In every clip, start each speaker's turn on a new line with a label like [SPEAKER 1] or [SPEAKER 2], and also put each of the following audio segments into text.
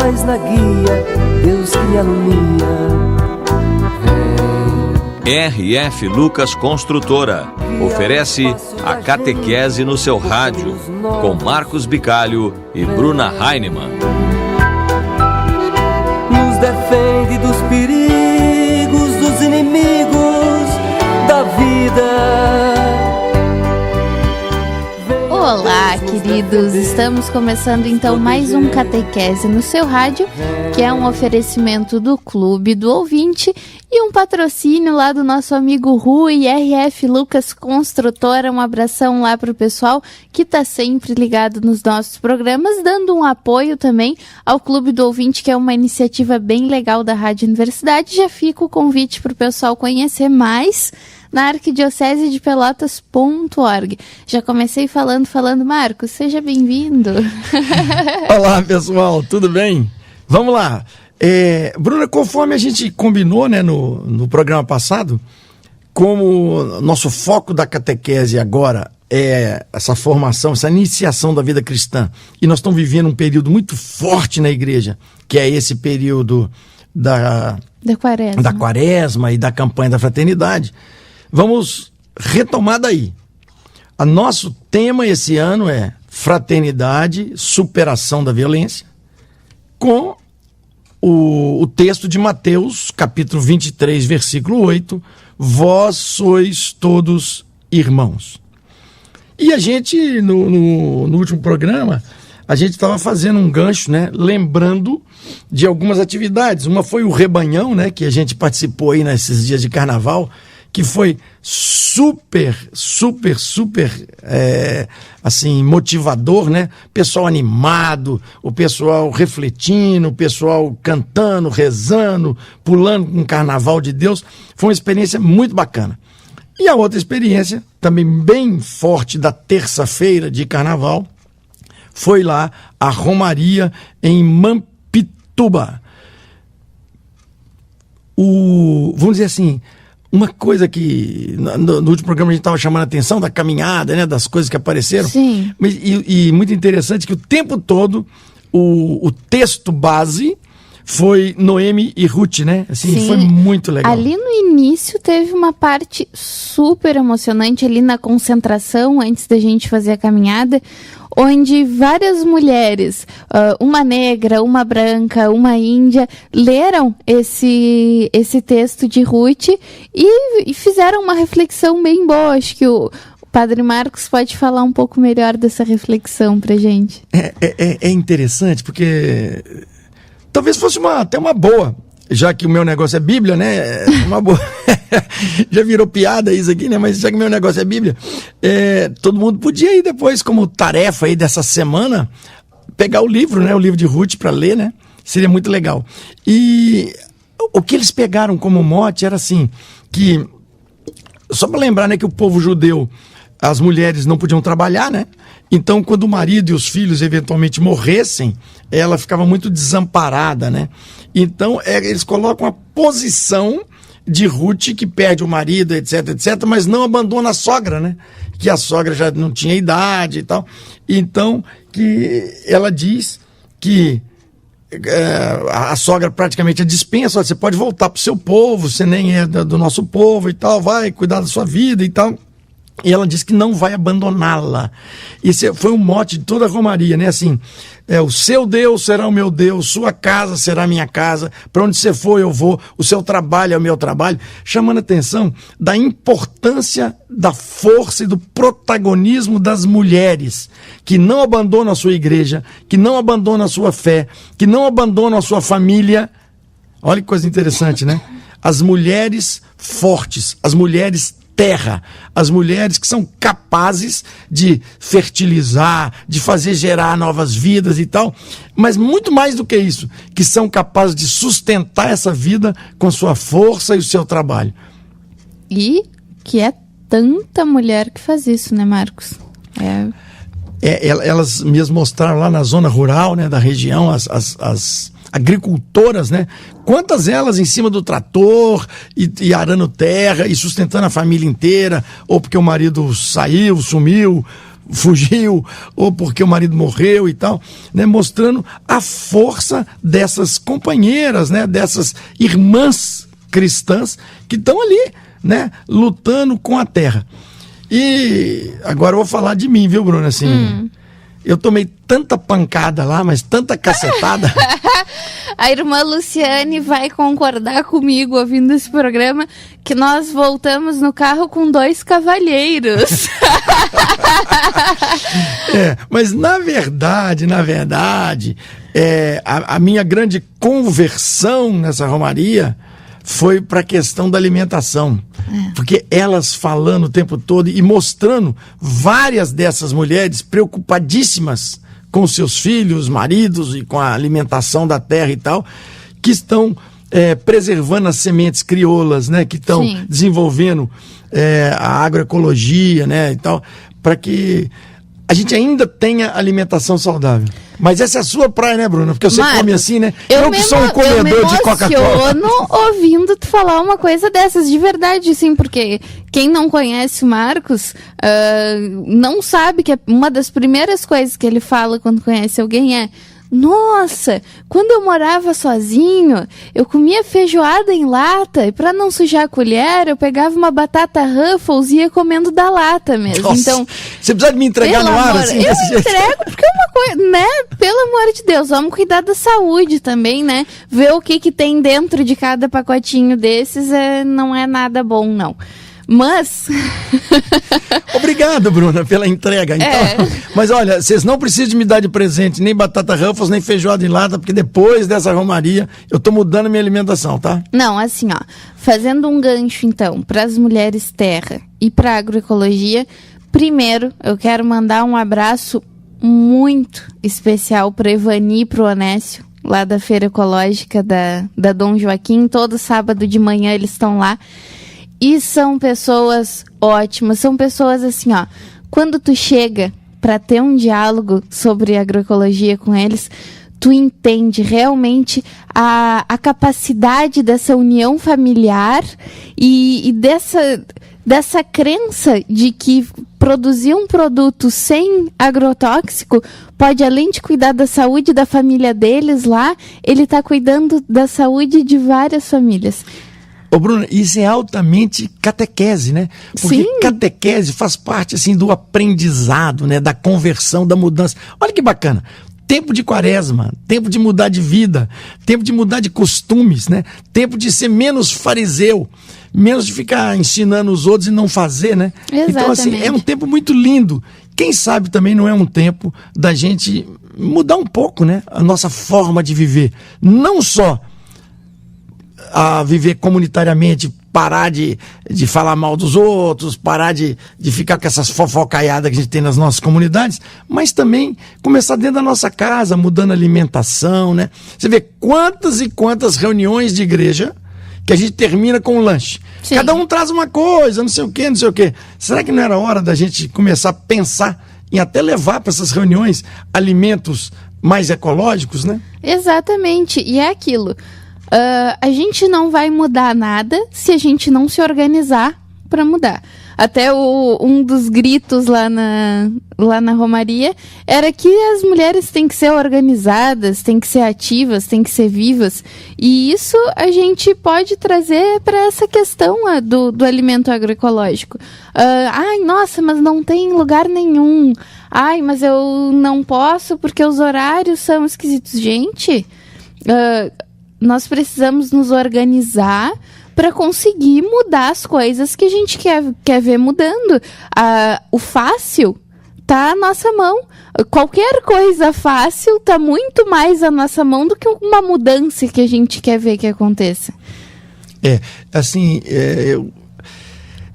[SPEAKER 1] paz na guia, Deus que me alumia.
[SPEAKER 2] RF Lucas Construtora oferece a catequese no seu rádio, com Marcos Bicalho e Bruna Heinemann.
[SPEAKER 1] Nos defende dos perigos, dos inimigos da vida.
[SPEAKER 3] Olá, queridos! Estamos começando então mais um Catequese no seu rádio, que é um oferecimento do Clube do Ouvinte e um patrocínio lá do nosso amigo Rui, RF Lucas Construtora. Um abração lá pro pessoal que tá sempre ligado nos nossos programas, dando um apoio também ao Clube do Ouvinte, que é uma iniciativa bem legal da Rádio Universidade. Já fica o convite pro pessoal conhecer mais na arquidiocese de Pelotas.org. Já comecei falando, Marcos, seja bem-vindo.
[SPEAKER 4] Olá, pessoal, tudo bem? Vamos lá. Bruna, conforme a gente combinou, né, no programa passado, como nosso foco da catequese agora é essa formação, essa iniciação da vida cristã, e nós estamos vivendo um período muito forte na igreja, que é esse período da quaresma e da campanha da fraternidade. Vamos retomar daí. O nosso tema esse ano é fraternidade, superação da violência, com o texto de Mateus, capítulo 23, versículo 8, vós sois todos irmãos. E a gente, no último programa, a gente estava fazendo um gancho, né, lembrando de algumas atividades. Uma foi o Rebanhão, né, que a gente participou aí nesses dias de carnaval, que foi super assim, motivador, né? Pessoal animado, o pessoal refletindo, o pessoal cantando, rezando, pulando com o carnaval de Deus. Foi uma experiência muito bacana. E a outra experiência, também bem forte, da terça-feira de carnaval, foi lá a Romaria em Mampituba. Vamos dizer assim, uma coisa que no último programa a gente estava chamando a atenção da caminhada, né, das coisas que apareceram.
[SPEAKER 3] Sim.
[SPEAKER 4] E muito interessante que o tempo todo o texto base foi Noemi e Ruth, né? Assim, sim, foi muito legal.
[SPEAKER 3] Ali no início teve uma parte super emocionante ali na concentração, antes da gente fazer a caminhada, onde várias mulheres, uma negra, uma branca, uma índia, leram esse texto de Ruth e fizeram uma reflexão bem boa. Acho que o Padre Marcos pode falar um pouco melhor dessa reflexão pra gente.
[SPEAKER 4] É interessante, porque talvez fosse até uma boa, já que o meu negócio é Bíblia, né? Uma boa. Já virou piada isso aqui, né? Mas já que o meu negócio é Bíblia, todo mundo podia ir depois, como tarefa aí dessa semana, pegar o livro, né? O livro de Ruth para ler, né? Seria muito legal. E o que eles pegaram como mote era assim, que, só para lembrar, né, que o povo judeu, as mulheres não podiam trabalhar, né? Então, quando o marido e os filhos eventualmente morressem, ela ficava muito desamparada, né? Então, eles colocam a posição de Ruth, que perde o marido, etc, mas não abandona a sogra, né? Que a sogra já não tinha idade e tal. Então, que ela diz que a sogra praticamente a dispensa, você pode voltar para o seu povo, você nem é do nosso povo e tal, vai cuidar da sua vida e tal. E ela diz que não vai abandoná-la. Esse foi um mote de toda a Romaria, né? Assim, o seu Deus será o meu Deus, sua casa será a minha casa, para onde você for eu vou, o seu trabalho é o meu trabalho, chamando a atenção da importância, da força e do protagonismo das mulheres, que não abandonam a sua igreja, que não abandonam a sua fé, que não abandonam a sua família. Olha que coisa interessante, né? As mulheres fortes, as mulheres terra, as mulheres que são capazes de fertilizar, de fazer gerar novas vidas e tal, mas muito mais do que isso, que são capazes de sustentar essa vida com sua força e o seu trabalho.
[SPEAKER 3] E que é tanta mulher que faz isso, né, Marcos?
[SPEAKER 4] Elas mesmo mostraram lá na zona rural, né, da região, as agricultoras, né? Quantas elas em cima do trator e arando terra e sustentando a família inteira, ou porque o marido saiu, sumiu, fugiu, ou porque o marido morreu e tal, né? Mostrando a força dessas companheiras, né? Dessas irmãs cristãs que estão ali, né? Lutando com a terra. E agora eu vou falar de mim, viu, Bruna? Assim, eu tomei tanta pancada lá, mas tanta cacetada.
[SPEAKER 3] A irmã Luciane vai concordar comigo ouvindo esse programa que nós voltamos no carro com 2 cavalheiros.
[SPEAKER 4] Mas na verdade, a minha grande conversão nessa romaria foi para a questão da alimentação. Porque elas falando o tempo todo e mostrando várias dessas mulheres preocupadíssimas com seus filhos, maridos e com a alimentação da terra e tal, que estão preservando as sementes crioulas, né? Que estão desenvolvendo a agroecologia, né? E tal, para que a gente ainda tenha alimentação saudável. Mas essa é a sua praia, né, Bruna? Porque você come assim, né? Eu que sou um comedor de Coca-Cola.
[SPEAKER 3] Eu me emociono ouvindo tu falar uma coisa dessas, de verdade, sim, porque quem não conhece o Marcos não sabe que uma das primeiras coisas que ele fala quando conhece alguém é: nossa, quando eu morava sozinho, eu comia feijoada em lata e pra não sujar a colher, eu pegava uma batata Ruffles e ia comendo da lata mesmo.
[SPEAKER 4] Nossa, então, você precisa me entregar no ar assim?
[SPEAKER 3] Eu entrego porque é uma coisa, né? Pelo amor de Deus, vamos cuidar da saúde também, né? Ver o que tem dentro de cada pacotinho desses não é nada bom, não. Mas...
[SPEAKER 4] Obrigado, Bruna, pela entrega. Então, mas olha, vocês não precisam de me dar de presente nem batata Ruffles, nem feijoada em lata, porque depois dessa romaria eu tô mudando minha alimentação, tá?
[SPEAKER 3] Não, assim, ó, fazendo um gancho, então, para as mulheres terra e para agroecologia, primeiro eu quero mandar um abraço muito especial para Evani e pro Onésio, lá da Feira Ecológica da Dom Joaquim. Todo sábado de manhã eles estão lá. E são pessoas ótimas, são pessoas assim, ó, quando tu chega para ter um diálogo sobre agroecologia com eles, tu entende realmente a capacidade dessa união familiar e dessa crença de que produzir um produto sem agrotóxico pode, além de cuidar da saúde da família deles lá, ele tá cuidando da saúde de várias famílias.
[SPEAKER 4] Ô, Bruno, isso é altamente catequese, né? Porque
[SPEAKER 3] Sim.
[SPEAKER 4] Catequese faz parte, assim, do aprendizado, né? Da conversão, da mudança. Olha que bacana. Tempo de quaresma, tempo de mudar de vida, tempo de mudar de costumes, né? Tempo de ser menos fariseu, menos de ficar ensinando os outros e não fazer, né?
[SPEAKER 3] Exatamente.
[SPEAKER 4] Então, assim, é um tempo muito lindo. Quem sabe também não é um tempo da gente mudar um pouco, né? A nossa forma de viver. Não só a viver comunitariamente, parar de falar mal dos outros, parar de ficar com essas fofocaiadas que a gente tem nas nossas comunidades, mas também começar dentro da nossa casa, mudando a alimentação, né? Você vê quantas e quantas reuniões de igreja que a gente termina com um lanche.
[SPEAKER 3] Sim.
[SPEAKER 4] Cada um traz uma coisa, não sei o quê, não sei o quê. Será que não era hora da gente começar a pensar em até levar para essas reuniões alimentos mais ecológicos, né?
[SPEAKER 3] Exatamente, e é aquilo. A gente não vai mudar nada se a gente não se organizar para mudar. Até um dos gritos lá na Romaria era que as mulheres têm que ser organizadas, têm que ser ativas, têm que ser vivas. E isso a gente pode trazer para essa questão do alimento agroecológico. Ai, nossa, mas não tem lugar nenhum. Ai, mas eu não posso porque os horários são esquisitos. Gente, nós precisamos nos organizar para conseguir mudar as coisas que a gente quer ver mudando. O fácil tá à nossa mão. Qualquer coisa fácil tá muito mais à nossa mão do que uma mudança que a gente quer ver que aconteça.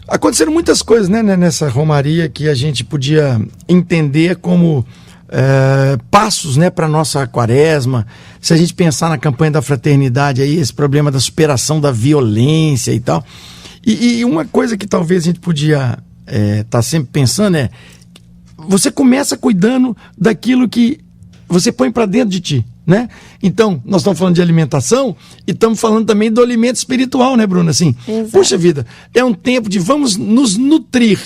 [SPEAKER 4] Aconteceram muitas coisas, né, nessa romaria que a gente podia entender como passos, né, para nossa quaresma. Se a gente pensar na campanha da fraternidade aí, esse problema da superação da violência e tal. E uma coisa que talvez a gente podia tá sempre pensando é: você começa cuidando daquilo que você põe para dentro de ti, né? Então, nós estamos falando de alimentação e estamos falando também do alimento espiritual, né, Bruna? Assim,
[SPEAKER 3] exato.
[SPEAKER 4] Puxa vida, é um tempo de vamos nos nutrir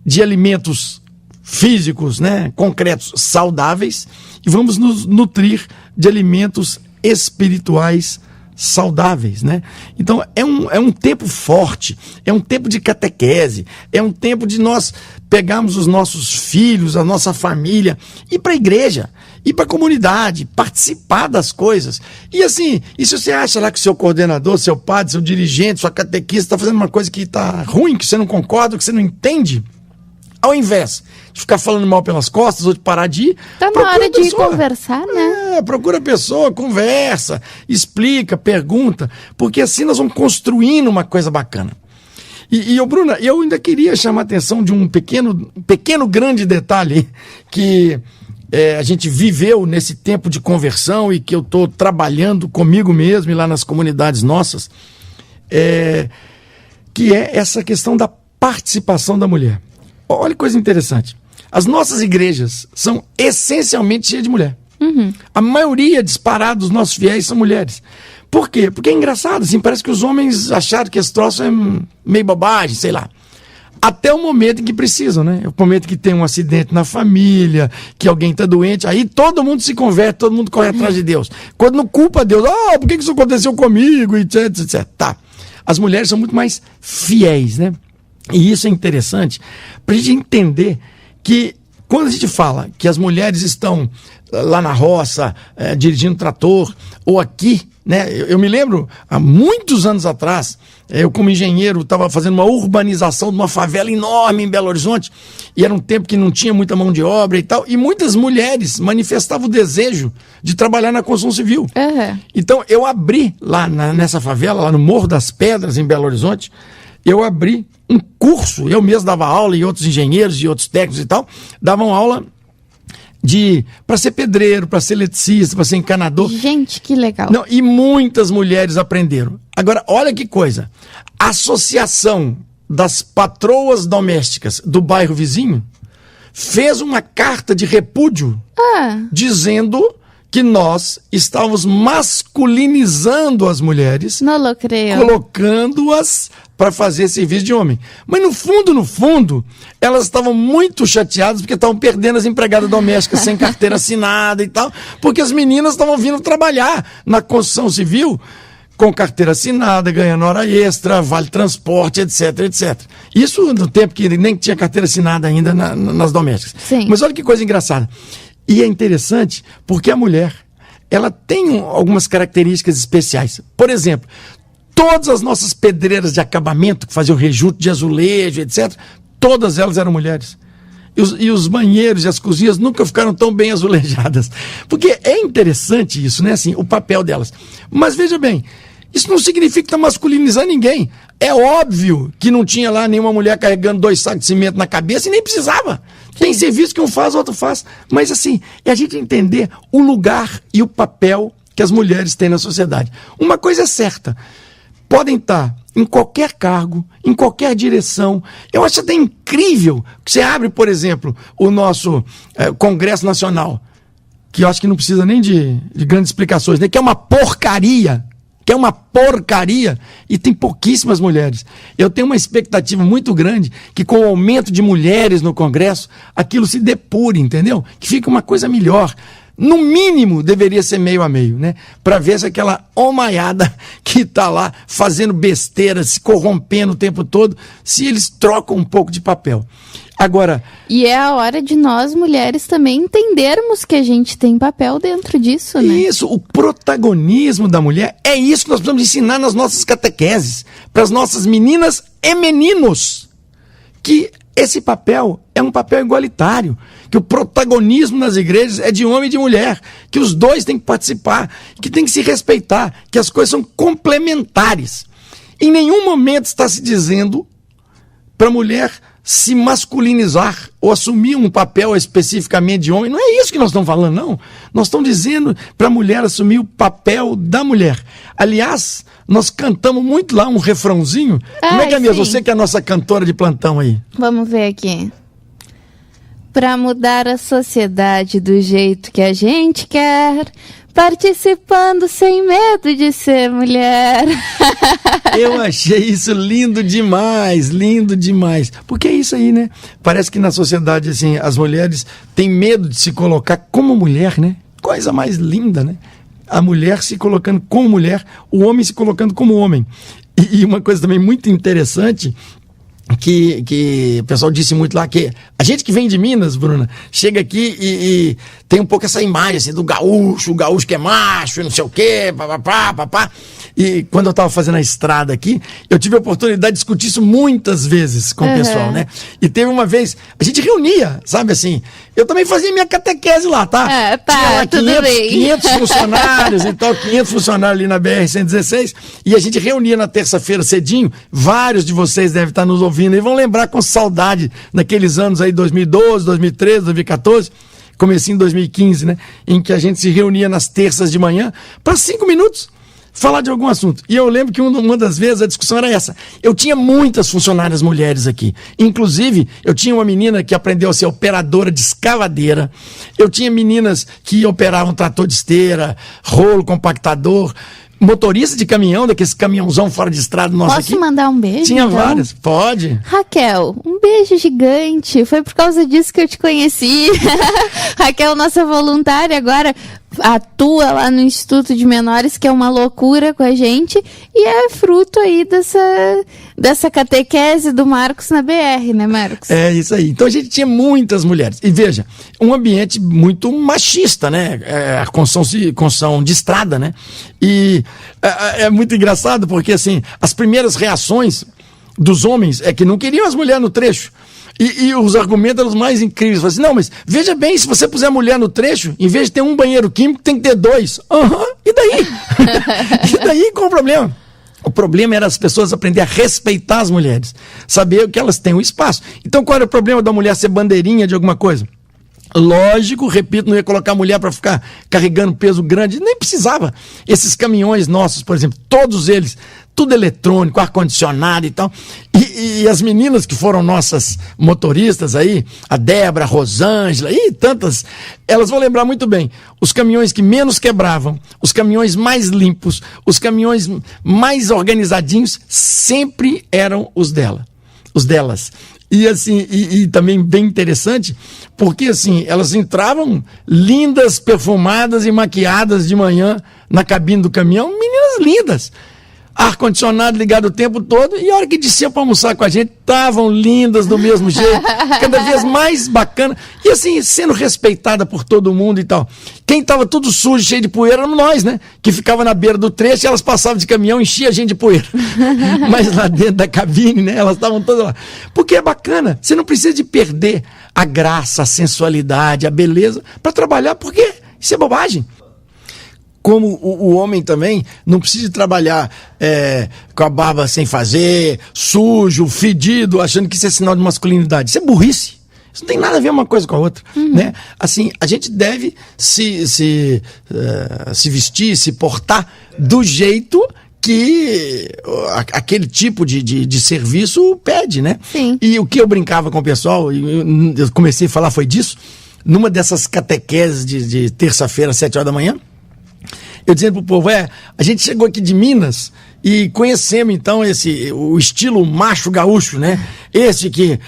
[SPEAKER 4] de alimentos físicos, né, concretos, saudáveis, e vamos nos nutrir de alimentos espirituais saudáveis, né? Então é um tempo forte, é um tempo de catequese, é um tempo de nós pegarmos os nossos filhos, a nossa família, ir para a igreja, ir para a comunidade, participar das coisas. E assim, e se você acha lá que seu coordenador, seu padre, seu dirigente, sua catequista está fazendo uma coisa que está ruim, que você não concorda, que você não entende, ao invés de ficar falando mal pelas costas ou de parar de ir,
[SPEAKER 3] tá na hora de conversar, né?
[SPEAKER 4] Procura a pessoa, conversa, explica, pergunta, porque assim nós vamos construindo uma coisa bacana. E Bruna, eu ainda queria chamar a atenção de um pequeno grande detalhe que a gente viveu nesse tempo de conversão e que eu estou trabalhando comigo mesmo e lá nas comunidades nossas, que é essa questão da participação da mulher. Olha que coisa interessante. As nossas igrejas são essencialmente cheias de mulher. Uhum. A maioria disparada dos nossos fiéis são mulheres. Por quê? Porque é engraçado, assim, parece que os homens acharam que esse troço é meio bobagem, sei lá. Até o momento em que precisam, né? O momento que tem um acidente na família, que alguém está doente, aí todo mundo se converte, todo mundo corre atrás de Deus. Quando não culpa Deus, por que isso aconteceu comigo, etc, etc. Tá. As mulheres são muito mais fiéis, né? E isso é interessante para a gente entender que quando a gente fala que as mulheres estão lá na roça, dirigindo trator, ou aqui, né? Eu me lembro, há muitos anos atrás, eu como engenheiro estava fazendo uma urbanização de uma favela enorme em Belo Horizonte, e era um tempo que não tinha muita mão de obra e tal, e muitas mulheres manifestavam o desejo de trabalhar na construção civil. Uhum. Então eu abri lá nessa favela, lá no Morro das Pedras, em Belo Horizonte, eu abri um curso, eu mesmo dava aula, e outros engenheiros e outros técnicos e tal, davam aula para ser pedreiro, para ser eletricista, para ser encanador.
[SPEAKER 3] Gente, que legal.
[SPEAKER 4] Não, e muitas mulheres aprenderam. Agora, olha que coisa. A Associação das Patroas Domésticas do bairro vizinho fez uma carta de repúdio dizendo que nós estávamos masculinizando as mulheres, colocando-as para fazer serviço de homem. Mas no fundo, elas estavam muito chateadas porque estavam perdendo as empregadas domésticas sem carteira assinada e tal, porque as meninas estavam vindo trabalhar na construção civil com carteira assinada, ganhando hora extra, vale transporte, etc, etc. Isso no tempo que nem tinha carteira assinada ainda nas domésticas.
[SPEAKER 3] Sim.
[SPEAKER 4] Mas olha que coisa engraçada. E é interessante porque a mulher, ela tem algumas características especiais. Por exemplo, todas as nossas pedreiras de acabamento, que faziam rejunte de azulejo, etc., todas elas eram mulheres. E os banheiros e as cozinhas nunca ficaram tão bem azulejadas. Porque é interessante isso, né? Assim, o papel delas. Mas veja bem, isso não significa que está masculinizando ninguém. É óbvio que não tinha lá nenhuma mulher carregando 2 sacos de cimento na cabeça e nem precisava. Tem serviço que um faz, o outro faz. Mas assim, é a gente entender o lugar e o papel que as mulheres têm na sociedade. Uma coisa é certa, podem estar em qualquer cargo, em qualquer direção. Eu acho até incrível que você abre, por exemplo, o nosso Congresso Nacional, que eu acho que não precisa nem de grandes explicações, né? Que é uma porcaria. E tem pouquíssimas mulheres. Eu tenho uma expectativa muito grande que com o aumento de mulheres no Congresso, aquilo se depure, entendeu? Que fique uma coisa melhor. No mínimo, deveria ser meio a meio, né? Para ver se aquela homaiada que está lá fazendo besteira, se corrompendo o tempo todo, se eles trocam um pouco de papel. Agora...
[SPEAKER 3] E é a hora de nós, mulheres, também entendermos que a gente tem papel dentro disso, né?
[SPEAKER 4] Isso, o protagonismo da mulher, é isso que nós precisamos ensinar nas nossas catequeses, para as nossas meninas e meninos, que esse papel é um papel igualitário, que o protagonismo nas igrejas é de homem e de mulher, que os dois têm que participar, que tem que se respeitar, que as coisas são complementares. Em nenhum momento está se dizendo para a mulher se masculinizar ou assumir um papel especificamente de homem. Não é isso que nós estamos falando, não. Nós estamos dizendo para a mulher assumir o papel da mulher. Aliás, nós cantamos muito lá um refrãozinho. Como é que é mesmo? Você que é a nossa cantora de plantão aí.
[SPEAKER 3] Vamos ver aqui. Para mudar a sociedade do jeito que a gente quer, participando sem medo de ser mulher.
[SPEAKER 4] Eu achei isso lindo demais, lindo demais. Porque é isso aí, né? Parece que na sociedade, assim, as mulheres têm medo de se colocar como mulher, né? Coisa mais linda, né? A mulher se colocando como mulher, o homem se colocando como homem. E uma coisa também muito interessante, que o pessoal disse muito lá, que a gente que vem de Minas, Bruna, chega aqui e tem um pouco essa imagem assim, do gaúcho, o gaúcho que é macho e não sei o quê, papapá. E quando eu estava fazendo a estrada aqui, eu tive a oportunidade de discutir isso muitas vezes com o pessoal, né? E teve uma vez, a gente reunia, sabe assim, eu também fazia minha catequese lá, tá? Tinha lá 500 funcionários, então 500 funcionários ali na BR-116, e a gente reunia na terça-feira cedinho, vários de vocês devem estar nos ouvindo e vão lembrar com saudade naqueles anos aí, 2012, 2013, 2014, comecinho em 2015, né? Em que a gente se reunia nas terças de manhã para 5 minutos falar de algum assunto. E eu lembro que uma das vezes a discussão era essa. Eu tinha muitas funcionárias mulheres aqui. Inclusive, eu tinha uma menina que aprendeu a ser operadora de escavadeira. Eu tinha meninas que operavam trator de esteira, rolo compactador, motorista de caminhão, daquele caminhãozão fora de estrada nosso aqui.
[SPEAKER 3] Posso mandar um beijo?
[SPEAKER 4] Tinha
[SPEAKER 3] então?
[SPEAKER 4] várias. Pode.
[SPEAKER 3] Raquel, um beijo gigante. Foi por causa disso que eu te conheci. Raquel, nossa voluntária, agora atua lá no Instituto de Menores, que é uma loucura com a gente, e é fruto aí dessa catequese do Marcos na BR, né, Marcos? É
[SPEAKER 4] isso aí. Então a gente tinha muitas mulheres. E veja, um ambiente muito machista, né? A construção de estrada, né? E é muito engraçado porque, assim, as primeiras reações dos homens é que não queriam as mulheres no trecho. E os argumentos eram os mais incríveis. Falei assim, não, mas veja bem, se você puser mulher no trecho, em vez de ter um banheiro químico, tem que ter 2. E daí? E daí qual o problema? O problema era as pessoas aprenderem a respeitar as mulheres, saber que elas têm um espaço. Então qual era o problema da mulher ser bandeirinha de alguma coisa? Lógico, repito, não ia colocar a mulher para ficar carregando peso grande, nem precisava. Esses caminhões nossos, por exemplo, todos eles, tudo eletrônico, ar-condicionado e tal. E as meninas que foram nossas motoristas aí, a Débora, a Rosângela e tantas, elas vão lembrar muito bem. Os caminhões que menos quebravam, os caminhões mais limpos, os caminhões mais organizadinhos, sempre eram os delas. E assim, e também bem interessante, porque assim, elas entravam lindas, perfumadas e maquiadas de manhã na cabine do caminhão, meninas lindas. Ar-condicionado ligado o tempo todo, e a hora que desciam para almoçar com a gente, estavam lindas do mesmo jeito, cada vez mais bacana, e assim, sendo respeitada por todo mundo e tal. Quem estava tudo sujo, cheio de poeira, éramos nós, né? Que ficava na beira do trecho e elas passavam de caminhão, enchia a gente de poeira. Mas lá dentro da cabine, né? Elas estavam todas lá. Porque é bacana, você não precisa de perder a graça, a sensualidade, a beleza para trabalhar, porque isso é bobagem. Como o homem também não precisa trabalhar com a barba sem fazer, sujo, fedido, achando que isso é sinal de masculinidade. Isso é burrice. Isso não tem nada a ver uma coisa com a outra. Né? Assim, a gente deve se vestir, se portar do jeito que aquele tipo de serviço pede, né?
[SPEAKER 3] Sim.
[SPEAKER 4] E o que eu brincava com o pessoal, eu comecei a falar foi disso, numa dessas catequeses de terça-feira, às 7 horas da manhã, eu dizendo pro povo, a gente chegou aqui de Minas e conhecemos então o estilo macho gaúcho, né? Esse que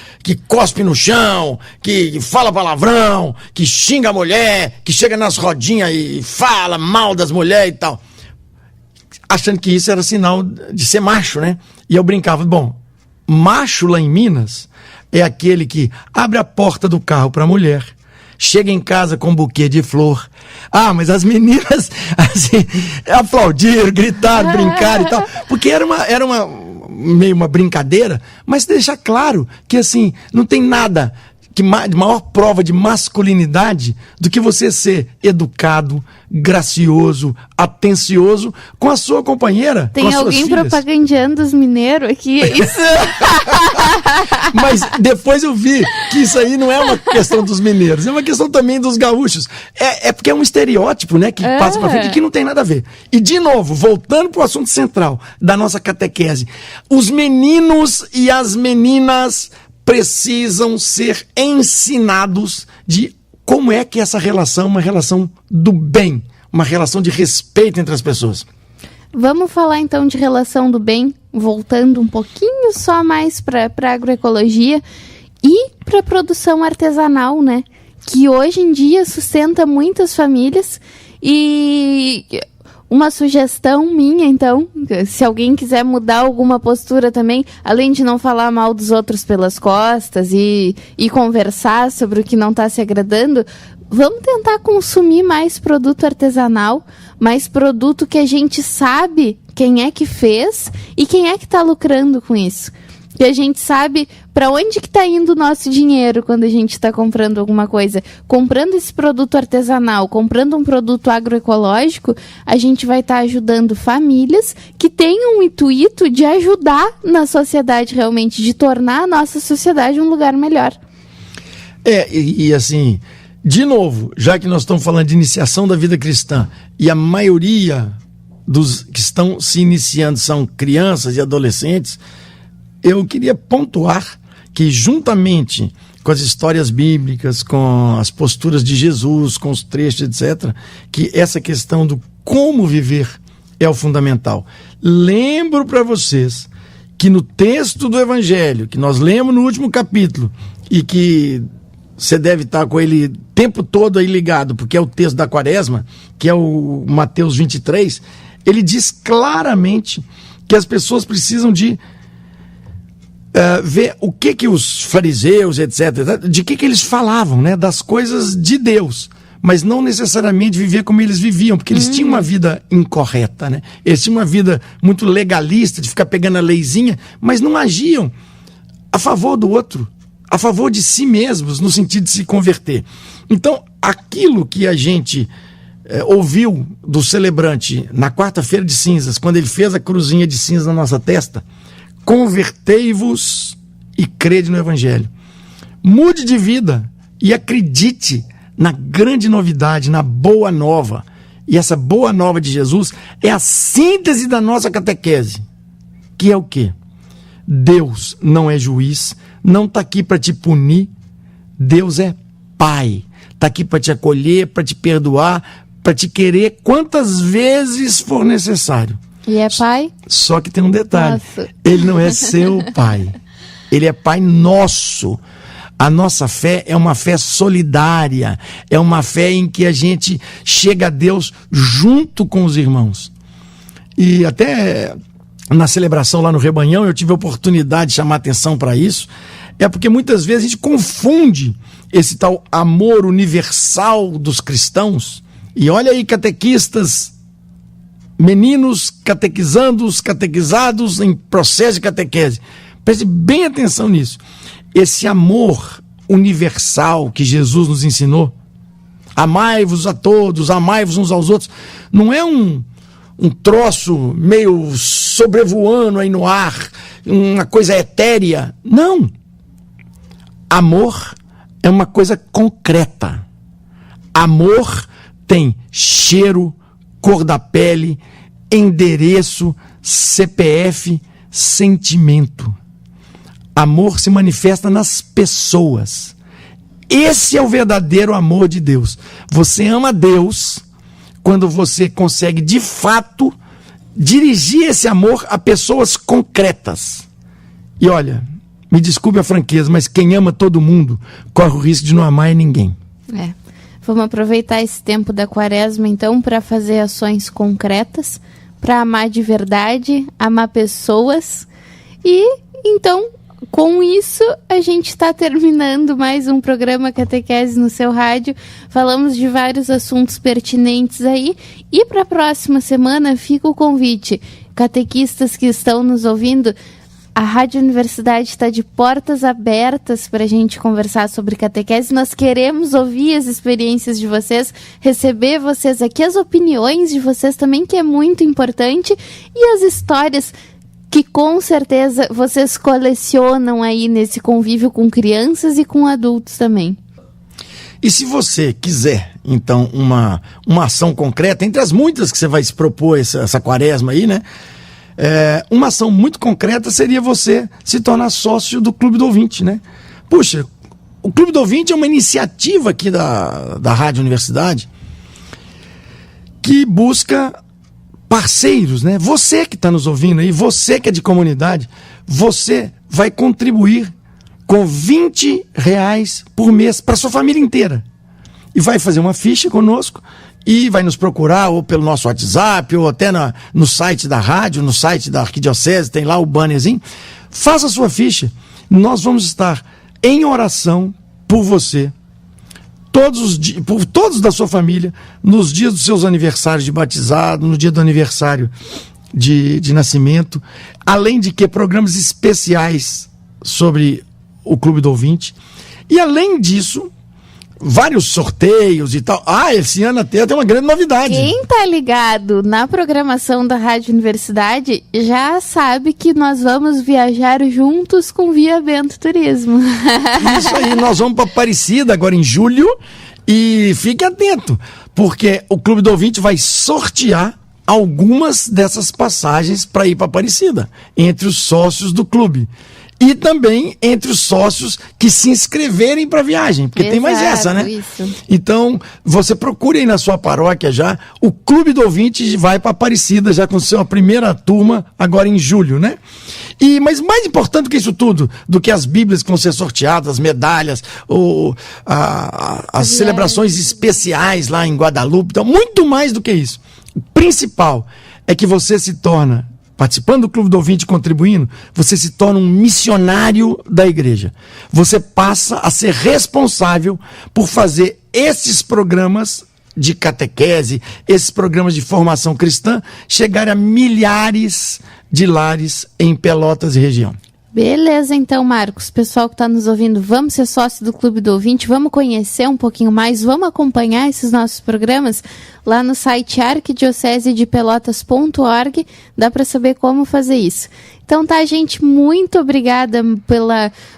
[SPEAKER 4] cospe no chão, que fala palavrão, que xinga a mulher, que chega nas rodinhas e fala mal das mulheres e tal. Achando que isso era sinal de ser macho, né? E eu brincava, bom, macho lá em Minas é aquele que abre a porta do carro para a mulher, chega em casa com um buquê de flor. Mas as meninas, assim, aplaudiram, gritaram, brincaram e tal. Porque era meio uma brincadeira, mas deixa claro que, assim, não tem nada de maior prova de masculinidade do que você ser educado, gracioso, atencioso com a sua companheira.
[SPEAKER 3] Tem alguém propagandeando os mineiros aqui? Isso.
[SPEAKER 4] Mas depois eu vi que isso aí não é uma questão dos mineiros, é uma questão também dos gaúchos. É porque é um estereótipo, né, que passa pra frente e que não tem nada a ver. E de novo, voltando pro assunto central da nossa catequese, os meninos e as meninas precisam ser ensinados de como é que essa relação é uma relação do bem, uma relação de respeito entre as pessoas.
[SPEAKER 3] Vamos falar então de relação do bem, voltando um pouquinho só mais para a agroecologia e para a produção artesanal, né? Que hoje em dia sustenta muitas famílias. E uma sugestão minha, então, se alguém quiser mudar alguma postura também, além de não falar mal dos outros pelas costas e conversar sobre o que não está se agradando, vamos tentar consumir mais produto artesanal, mais produto que a gente sabe quem é que fez e quem é que está lucrando com isso. Que a gente sabe para onde que está indo o nosso dinheiro quando a gente está comprando alguma coisa. Comprando esse produto artesanal, comprando um produto agroecológico, a gente vai estar ajudando famílias que têm um intuito de ajudar na sociedade realmente, de tornar a nossa sociedade um lugar melhor.
[SPEAKER 4] E assim, de novo, já que nós estamos falando de iniciação da vida cristã e a maioria dos que estão se iniciando são crianças e adolescentes, eu queria pontuar que, juntamente com as histórias bíblicas, com as posturas de Jesus, com os trechos, etc., que essa questão do como viver é o fundamental. Lembro para vocês que no texto do Evangelho, que nós lemos no último capítulo, e que você deve estar com ele o tempo todo aí ligado, porque é o texto da Quaresma, que é o Mateus 23, ele diz claramente que as pessoas precisam de ver o que os fariseus, etc., de que eles falavam, né, das coisas de Deus, mas não necessariamente viver como eles viviam, porque eles tinham uma vida incorreta, né? Eles tinham uma vida muito legalista, de ficar pegando a leizinha, mas não agiam a favor do outro, a favor de si mesmos, no sentido de se converter. Então, aquilo que a gente ouviu do celebrante na quarta-feira de cinzas, quando ele fez a cruzinha de cinza na nossa testa: convertei-vos e crede no Evangelho. Mude de vida e acredite na grande novidade, na boa nova. E essa boa nova de Jesus é a síntese da nossa catequese. Que é o quê? Deus não é juiz, não está aqui para te punir. Deus é Pai. Está aqui para te acolher, para te perdoar, para te querer quantas vezes for necessário.
[SPEAKER 3] E é pai?
[SPEAKER 4] Só que tem um detalhe.
[SPEAKER 3] Nossa.
[SPEAKER 4] Ele não é seu pai. Ele é pai nosso. A nossa fé é uma fé solidária. É uma fé em que a gente chega a Deus junto com os irmãos. E até na celebração lá no Rebanhão eu tive a oportunidade de chamar atenção para isso. É porque muitas vezes a gente confunde esse tal amor universal dos cristãos. E olha aí, catequistas, meninos catequizandos, catequizados em processo de catequese. Preste bem atenção nisso. Esse amor universal que Jesus nos ensinou, amai-vos a todos, amai-vos uns aos outros, não é um troço meio sobrevoando aí no ar, uma coisa etérea. Não. Amor é uma coisa concreta. Amor tem cheiro, cor da pele, endereço, CPF, sentimento. Amor se manifesta nas pessoas. Esse é o verdadeiro amor de Deus. Você ama Deus quando você consegue, de fato, dirigir esse amor a pessoas concretas. E olha, me desculpe a franqueza, mas quem ama todo mundo corre o risco de não amar ninguém.
[SPEAKER 3] Vamos aproveitar esse tempo da Quaresma, então, para fazer ações concretas, para amar de verdade, amar pessoas. E, então, com isso, a gente está terminando mais um programa Catequese no seu rádio. Falamos de vários assuntos pertinentes aí. E para a próxima semana, fica o convite. Catequistas que estão nos ouvindo, a Rádio Universidade está de portas abertas para a gente conversar sobre catequese. Nós queremos ouvir as experiências de vocês, receber vocês aqui, as opiniões de vocês também, que é muito importante, e as histórias que com certeza vocês colecionam aí nesse convívio com crianças e com adultos também.
[SPEAKER 4] E se você quiser, então, uma ação concreta, entre as muitas que você vai se propor essa quaresma aí, né? Uma ação muito concreta seria você se tornar sócio do Clube do Ouvinte, né? Puxa, o Clube do Ouvinte é uma iniciativa aqui da Rádio Universidade que busca parceiros, né? Você que está nos ouvindo aí, você que é de comunidade, você vai contribuir com R$20 por mês para sua família inteira. E vai fazer uma ficha conosco e vai nos procurar ou pelo nosso WhatsApp ou até no site da rádio, no site da Arquidiocese, tem lá o bannerzinho. Faça a sua ficha. Nós vamos estar em oração por você, por todos da sua família, nos dias dos seus aniversários de batizado, no dia do aniversário de nascimento, além de que programas especiais sobre o Clube do Ouvinte. E além disso, vários sorteios e tal. Esse ano até tem uma grande novidade.
[SPEAKER 3] Quem tá ligado na programação da Rádio Universidade já sabe que nós vamos viajar juntos com Via Bento Turismo.
[SPEAKER 4] Isso aí, nós vamos para Aparecida agora em julho e fique atento, porque o Clube do Ouvinte vai sortear algumas dessas passagens para ir para Aparecida, entre os sócios do clube. E também entre os sócios que se inscreverem para a viagem, porque tem mais essa, né? Isso. Então, você procure aí na sua paróquia já, o Clube do Ouvinte vai para Aparecida já com sua primeira turma, agora em julho, né? Mas mais importante que isso tudo, do que as bíblias que vão ser sorteadas, as medalhas, as celebrações especiais lá em Guadalupe, então, muito mais do que isso. O principal é que você se torna, participando do Clube do Ouvinte, contribuindo, você se torna um missionário da igreja. Você passa a ser responsável por fazer esses programas de catequese, esses programas de formação cristã, chegarem a milhares de lares em Pelotas e região.
[SPEAKER 3] Beleza, então, Marcos. Pessoal que está nos ouvindo, vamos ser sócio do Clube do Ouvinte, vamos conhecer um pouquinho mais, vamos acompanhar esses nossos programas lá no site arquidiocesedepelotas.org, dá para saber como fazer isso. Então tá, gente, muito obrigada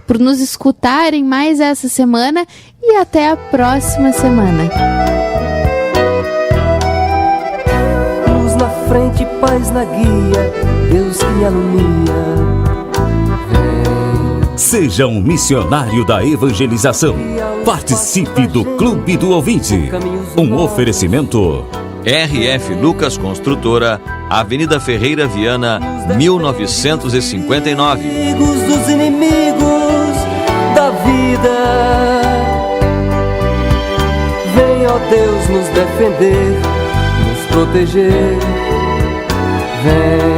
[SPEAKER 3] por nos escutarem mais essa semana e até a próxima semana.
[SPEAKER 1] Luz na frente, paz na guia, Deus que me alumia.
[SPEAKER 5] Seja um missionário da evangelização. Participe do Clube do Ouvinte. Um oferecimento.
[SPEAKER 2] RF Lucas Construtora, Avenida Ferreira Viana, 1959.
[SPEAKER 1] Amigos dos inimigos da vida, vem, ó Deus, nos defender, nos proteger. Vem.